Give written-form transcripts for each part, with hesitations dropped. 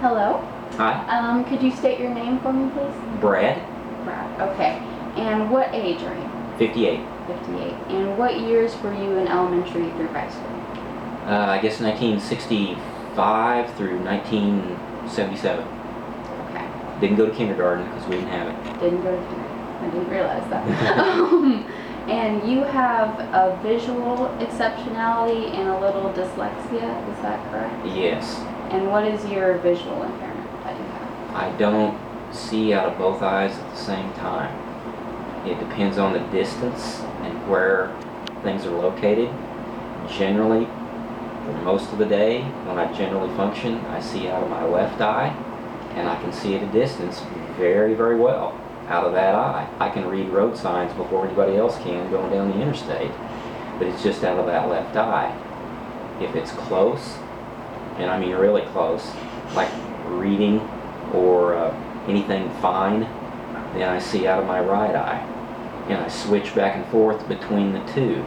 Hello. Hi. Could you state your name for me, please? Brad. Brad. Okay. And what age are you? 58. 58. And what years were you in elementary through high school? I guess 1965 through 1977. Okay. Didn't go to kindergarten because we didn't have it. Didn't go to kindergarten. I didn't realize that. And you have a visual exceptionality and a little dyslexia, is that correct? Yes. And what is your visual impairment that you have? I don't see out of both eyes at the same time. It depends on the distance and where things are located. Generally, for most of the day, when I generally function, I see out of my left eye, and I can see at a distance very, very well out of that eye. I can read road signs before anybody else can going down the interstate, but it's just out of that left eye. If it's close, and I mean really close, like reading or anything fine, then I see out of my right eye. And I switch back and forth between the two,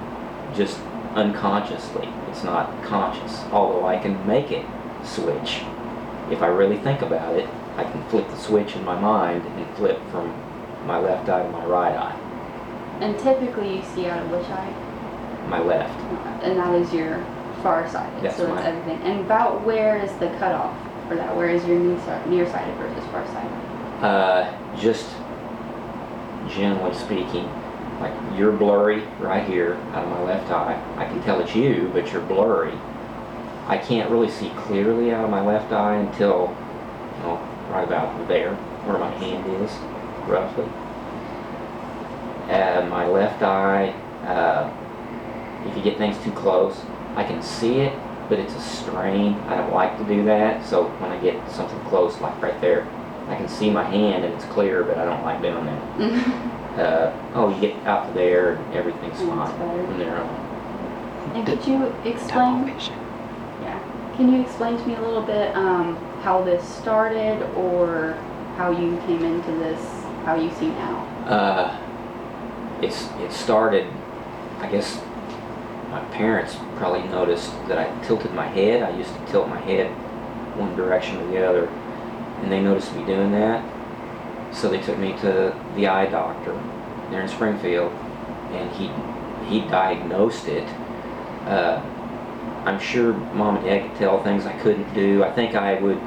just unconsciously. It's not conscious, although I can make it switch. If I really think about it, I can flip the switch in my mind and flip from my left eye to my right eye. And typically you see out of which eye? My left. And that is your far-sighted, That's so it's everything. And about where is the cutoff for that? Where is your nearsighted versus far-sighted? Just generally speaking, like you're blurry right here out of my left eye. I can tell it's you, but you're blurry. I can't really see clearly out of my left eye until, right about there, where my hand is, roughly. My left eye, if you get things too close, I can see it, but it's a strain. I don't like to do that, so when I get something close, like right there, I can see my hand and it's clear, but I don't like doing that. You get out to there and everything's fine from there on. And could you explain? Yeah. Can you explain to me a little bit how this started, or how you came into this, how you see now? It started, I guess, my parents probably noticed that I tilted my head. I used to tilt my head one direction or the other, and they noticed me doing that. So they took me to the eye doctor there in Springfield, and he diagnosed it. I'm sure Mom and Dad could tell things I couldn't do. I think I would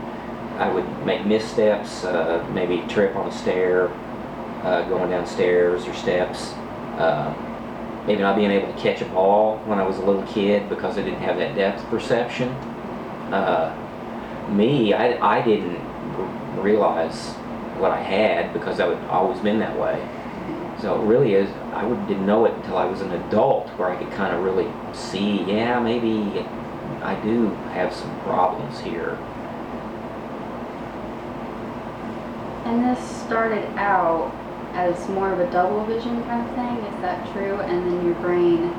make missteps, maybe trip on a stair, going downstairs or steps. Maybe not being able to catch a ball when I was a little kid because I didn't have that depth perception. I didn't realize what I had because I've always been that way. So it really is, didn't know it until I was an adult where I could kind of really see, yeah, maybe I do have some problems here. And this started out as more of a double vision kind of thing, is that true? And then your brain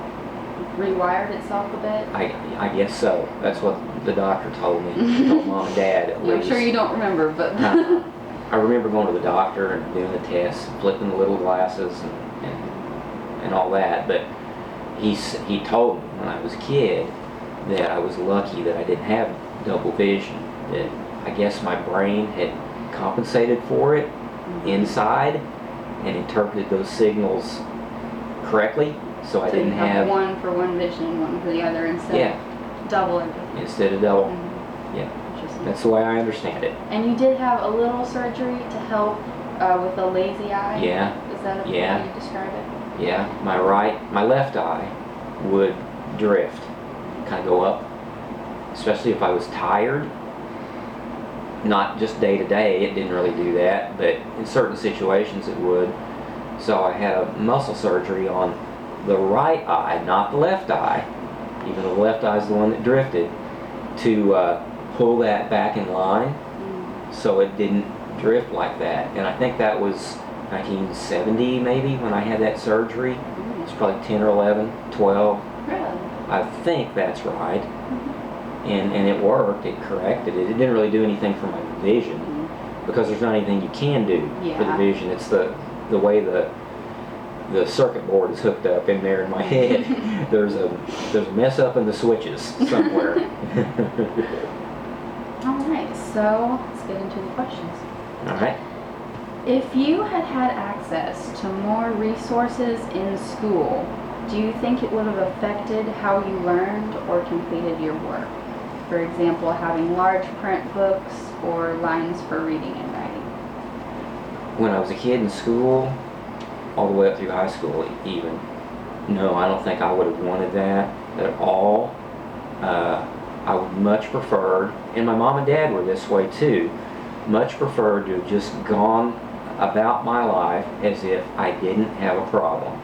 rewired itself a bit? I guess so. That's what the doctor told me. He told Mom and Dad at least. I'm sure you don't remember, but... I remember going to the doctor and doing the tests, flipping the little glasses and all that, but he told me when I was a kid that I was lucky that I didn't have double vision, that I guess my brain had compensated for it inside and interpreted those signals correctly, so I didn't have one for one vision and one for the other instead of double everything. Instead of double. Yeah. That's the way I understand it. And you did have a little surgery to help with a lazy eye? Yeah. Is that how you describe it? Yeah. My left eye would drift, kind of go up, especially if I was tired. Not just day to day, it didn't really do that, but in certain situations it would. So I had a muscle surgery on the right eye, not the left eye, even though the left eye is the one that drifted, to pull that back in line so it didn't drift like that. And I think that was 1970 maybe when I had that surgery. It's probably 10 or 11, 12. Really? I think that's right. And it worked, it corrected it. It didn't really do anything for my vision because there's not anything you can do for the vision. It's the way the circuit board is hooked up in there in my head. There's a mess up in the switches somewhere. Oh, nice. So let's get into the questions. All right. If you had had access to more resources in school, do you think it would have affected how you learned or completed your work? For example, having large print books or lines for reading and writing. When I was a kid in school, all the way up through high school even, no, I don't think I would have wanted that at all. I would much prefer, and my mom and dad were this way too, much preferred to have just gone about my life as if I didn't have a problem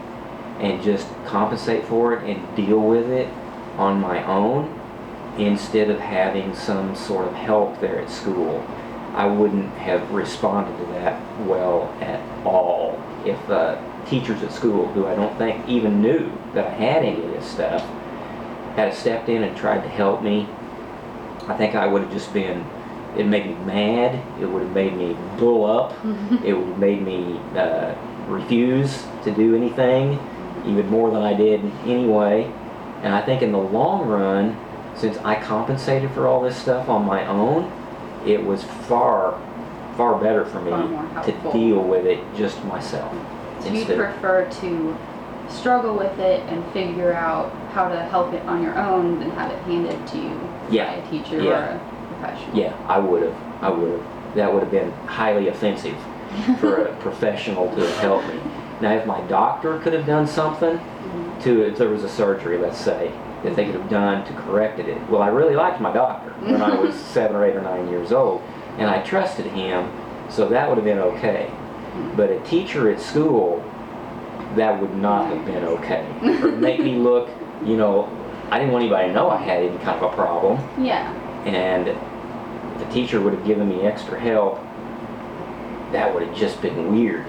and just compensate for it and deal with it on my own instead of having some sort of help there at school. I wouldn't have responded to that well at all if teachers at school, who I don't think even knew that I had any of this stuff, had stepped in and tried to help me. I think I would have just been, it made me mad, it would have made me bull up, it would have made me refuse to do anything, even more than I did anyway. And I think in the long run, since I compensated for all this stuff on my own, it was far better for me to deal with it just myself. So you'd prefer to struggle with it and figure out how to help it on your own than have it handed to you by a teacher or a professional? Yeah, I would have. That would have been highly offensive for a professional to have helped me. Now, if my doctor could have done something if there was a surgery, let's say, that they could have done to corrected it. Well, I really liked my doctor when I was 7 or 8 or 9 years old, and I trusted him, so that would have been okay. But a teacher at school, that would not have been okay. Or make me look, I didn't want anybody to know I had any kind of a problem. Yeah. And if the teacher would have given me extra help, that would have just been weird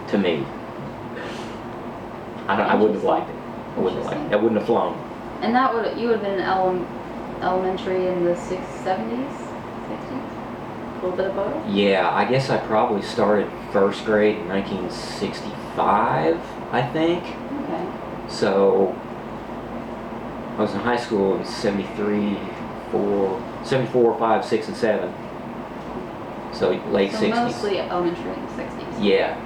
to me. I wouldn't have liked it. I wouldn't have liked it. That wouldn't have flown. And you would have been in elementary in the 70s? 60s? A little bit of both? Yeah, I guess I probably started first grade in 1965, I think. Okay. So I was in high school in 73, 74, 5, 6, and 7. So late 60s. So mostly elementary in the 60s. Yeah.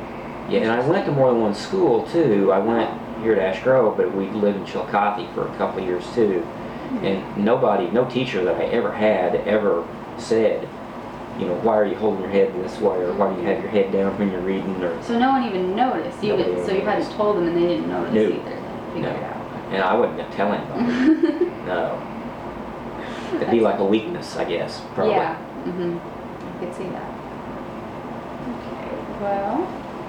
Yeah, and I went to more than one school too. I went here at Ash Grove, but we lived in Chillicothe for a couple of years too. And no teacher that I ever had ever said, why are you holding your head this way, or why do you have your head down when you're reading, or... So no one even noticed. So you hadn't told them and they didn't notice either. No. And I wouldn't tell anybody. No. It'd be like a weakness, I guess, probably. Yeah. I could see that. Okay, well,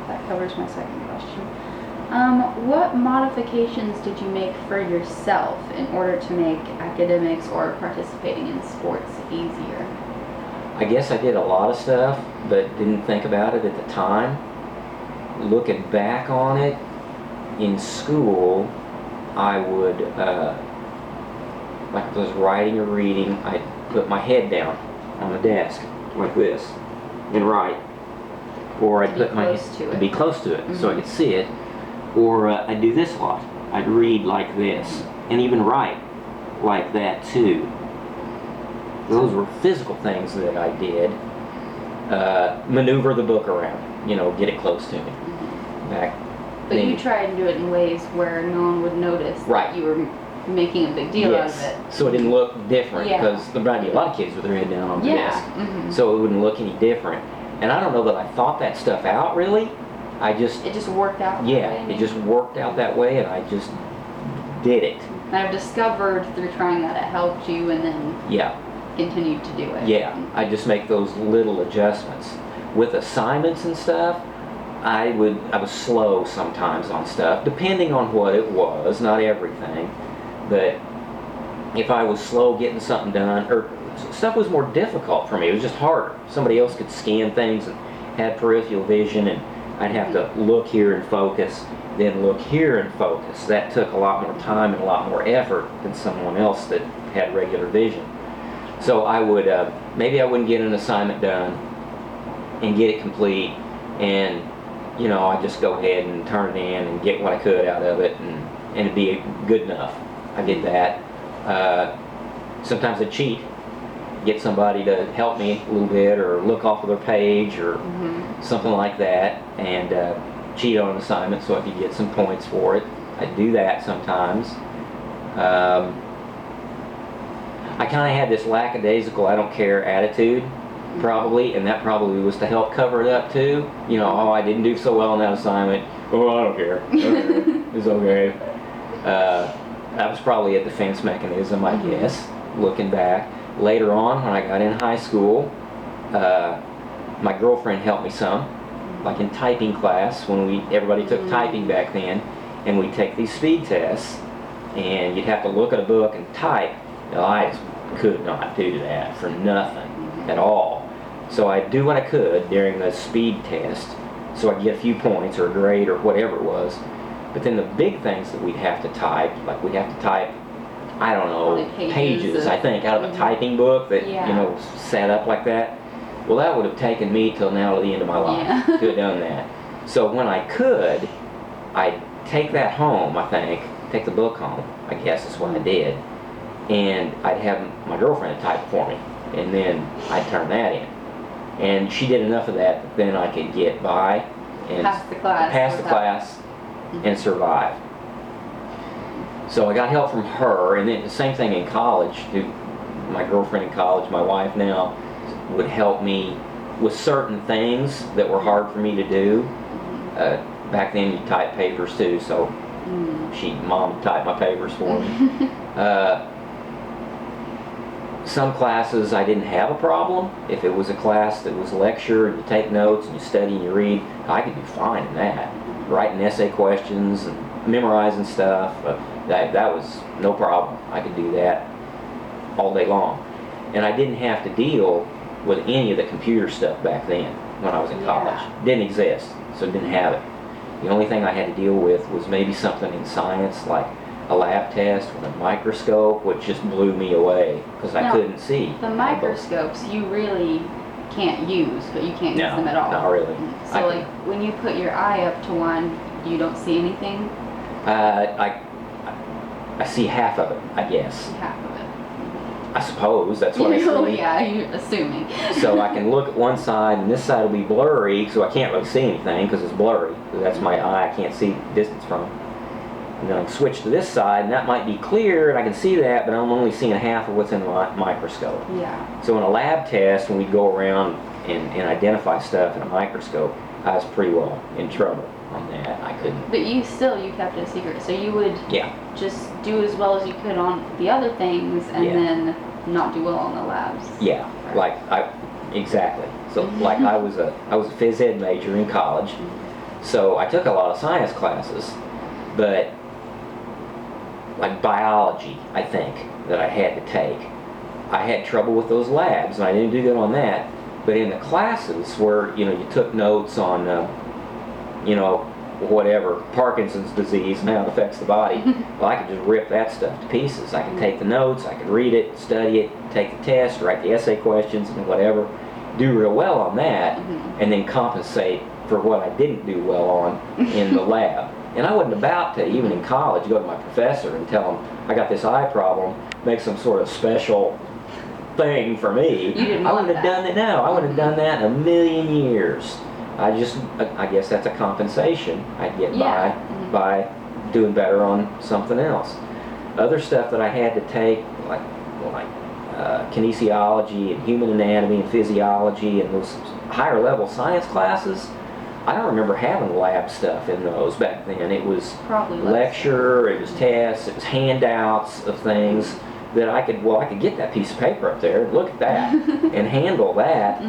that covers my second question. What modifications did you make for yourself in order to make academics or participating in sports easier? I guess I did a lot of stuff, but didn't think about it at the time. Looking back on it, in school, I would, like if I was writing or reading, I'd put my head down on the desk, like this, and write. Or I'd put my head to be close to it, so I could see it. Or I'd do this a lot. I'd read like this, and even write like that too. Those were physical things that I did. Maneuver the book around, get it close to me. But you tried to do it in ways where no one would notice that you were making a big deal out of it. So it didn't look different, because there might be a lot of kids with their head down on the desk. So it wouldn't look any different. And I don't know that I thought that stuff out really. It just worked out. Yeah, it just worked out that way, and I just did it. And I've discovered through trying that it helped you, and then continued to do it. Yeah, I just make those little adjustments. With assignments and stuff, I was slow sometimes on stuff, depending on what it was, not everything. But if I was slow getting something done, or stuff was more difficult for me, it was just harder. Somebody else could scan things and had peripheral vision, and I'd have to look here and focus, then look here and focus. That took a lot more time and a lot more effort than someone else that had regular vision. So I would, maybe I wouldn't get an assignment done and get it complete, and I'd just go ahead and turn it in and get what I could out of it, and it'd be good enough. I did that. Sometimes I'd cheat, get somebody to help me a little bit, or look off of their page, or something like that, and cheat on an assignment so I could get some points for it. I do that sometimes. I kind of had this lackadaisical, I don't care attitude, probably, and that probably was to help cover it up too. You know, oh, I didn't do so well on that assignment. Oh, I don't care. It's okay. That was probably a defense mechanism, I guess, looking back. Later on, when I got in high school, my girlfriend helped me some, like in typing class, when everybody took typing back then, and we'd take these speed tests, and you'd have to look at a book and type. You know, I could not do that for nothing at all. So I'd do what I could during the speed test, so I'd get a few points or a grade or whatever it was. But then the big things that we'd have to type, like we'd have to type, I don't know, pages I think, out of a typing book that, you know, set up like that. Well, that would have taken me till now to the end of my life to have done that. So when I could, I'd take that home, I think, take the book home, I guess is what I did. And I'd have my girlfriend type it for me, and then I'd turn that in. And she did enough of that that then I could get by and pass the class and survive. So I got help from her, and then the same thing in college. My girlfriend in college, my wife now, would help me with certain things that were hard for me to do. Back then you type papers too, so Mom typed my papers for me. Some classes I didn't have a problem. If it was a class that was lecture, and you take notes and you study and you read, I could do fine in that. Writing essay questions and memorizing stuff, that was no problem. I could do that all day long. And I didn't have to deal with any of the computer stuff back then when I was in college. Didn't exist, so didn't have it. The only thing I had to deal with was maybe something in science, like a lab test with a microscope, which just blew me away because I couldn't see. The microscopes you really can't use, but you can't use them at all. Not really. So like when you put your eye up to one, you don't see anything? I see half of it, I guess. Half of it. I suppose that's what I see. Yeah, you're assuming. So I can look at one side, and this side will be blurry, so I can't really see anything because it's blurry. That's my eye, I can't see distance from. And then I can switch to this side, and that might be clear, and I can see that, but I'm only seeing half of what's in the microscope. Yeah. So in a lab test, when we'd go around and identify stuff in a microscope, I was pretty well in trouble on that. I couldn't. But you kept it a secret, so you would just do as well as you could on the other things, and then not do well on the labs. Yeah, right. Exactly. So like I was a phys ed major in college, so I took a lot of science classes, but like biology, I think, that I had to take. I had trouble with those labs, and I didn't do good on that. But in the classes where, you know, you took notes on, you know, whatever, Parkinson's disease and how it affects the body, well, I could just rip that stuff to pieces. I could take the notes, I could read it, study it, take the test, write the essay questions and whatever, do real well on that, and then compensate for what I didn't do well on in the lab. And I wasn't about to, even in college, go to my professor and tell him I got this eye problem, make some sort of special thing for me. I wouldn't have done that now. I wouldn't have done that in a million years. I guess that's a compensation I'd get by doing better on something else. Other stuff that I had to take, like kinesiology and human anatomy and physiology and those higher level science classes, I don't remember having lab stuff in those back then. It was probably lecture, it was tests, it was handouts of things that I could get that piece of paper up there and look at that and handle that.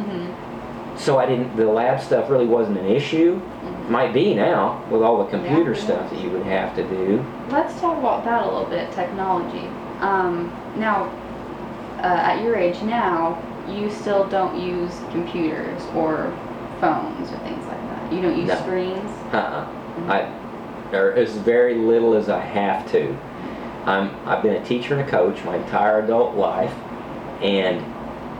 So the lab stuff really wasn't an issue. Might be now with all the computer stuff that you would have to do. Let's talk about that a little bit, technology. Now, at your age now, you still don't use computers or phones or things like that. You don't use screens? There is very little as I have to. I've been a teacher and a coach my entire adult life, and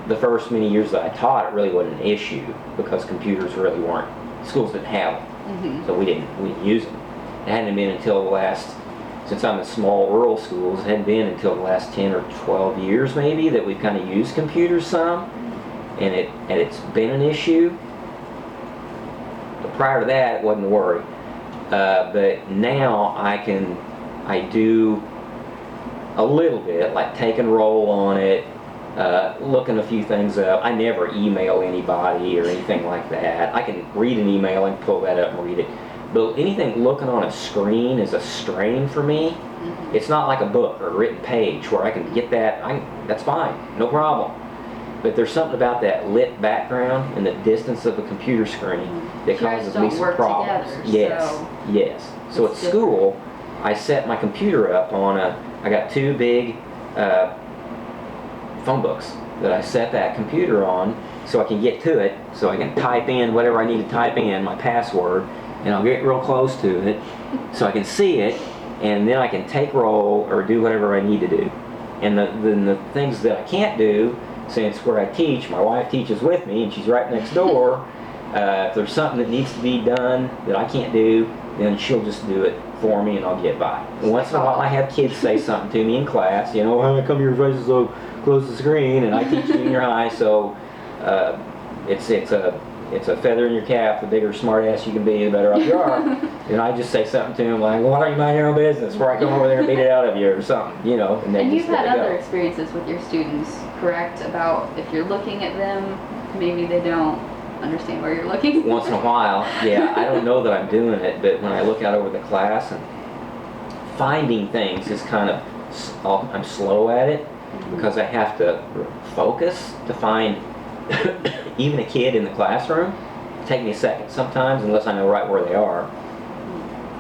the first many years that I taught, it really wasn't an issue because computers really schools didn't have them, so we didn't use them. It hadn't been until the last since I'm in small rural schools, it hadn't been until the last 10 or 12 years maybe that we've kind of used computers some, and it's been an issue. But prior to that, it wasn't a worry. But now I do a little bit, like take and roll on it, looking a few things up. I never email anybody or anything like that. I can read an email and pull that up and read it. But anything looking on a screen is a strain for me. Mm-hmm. It's not like a book or a written page where I can get that, that's fine, no problem. But there's something about that lit background and the distance of the computer screen that You guys causes don't me some work problems. together, Yes, so yes. So at it's school, I set my computer up on I got two big phone books that I set that computer on so I can get to it, so I can type in whatever I need to type in, my password, and I'll get real close to it so I can see it, and then I can take roll or do whatever I need to do. And then the things that I can't do, since where I teach, my wife teaches with me and she's right next door, if there's something that needs to be done that I can't do, then she'll just do it for me and I'll get by. And once in a while I have kids say something to me in class, you know, how come your face is so close to the screen, and I teach junior high, so it's a feather in your cap. The bigger smart ass you can be, the better off you are. And I just say something to them like, well, why don't you mind your own business before I come over there and beat it out of you or something, you know. And, And you've just let had it other go. experiences with your students, correct? About if you're looking at them, maybe they don't understand where you're looking. Once in a while, yeah, I don't know that I'm doing it, but when I look out over the class and finding things is kind of, I'm slow at it because I have to focus to find even a kid in the classroom. Take me a second sometimes unless I know right where they are.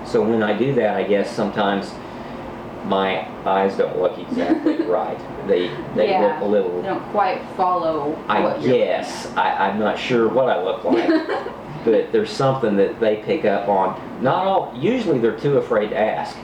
So when I do that, I guess sometimes my eyes don't look exactly right. They Yeah, look a little, they don't quite follow I what you're guess. I'm not sure what I look like. But there's something that they pick up on. Not all, usually they're too afraid to ask.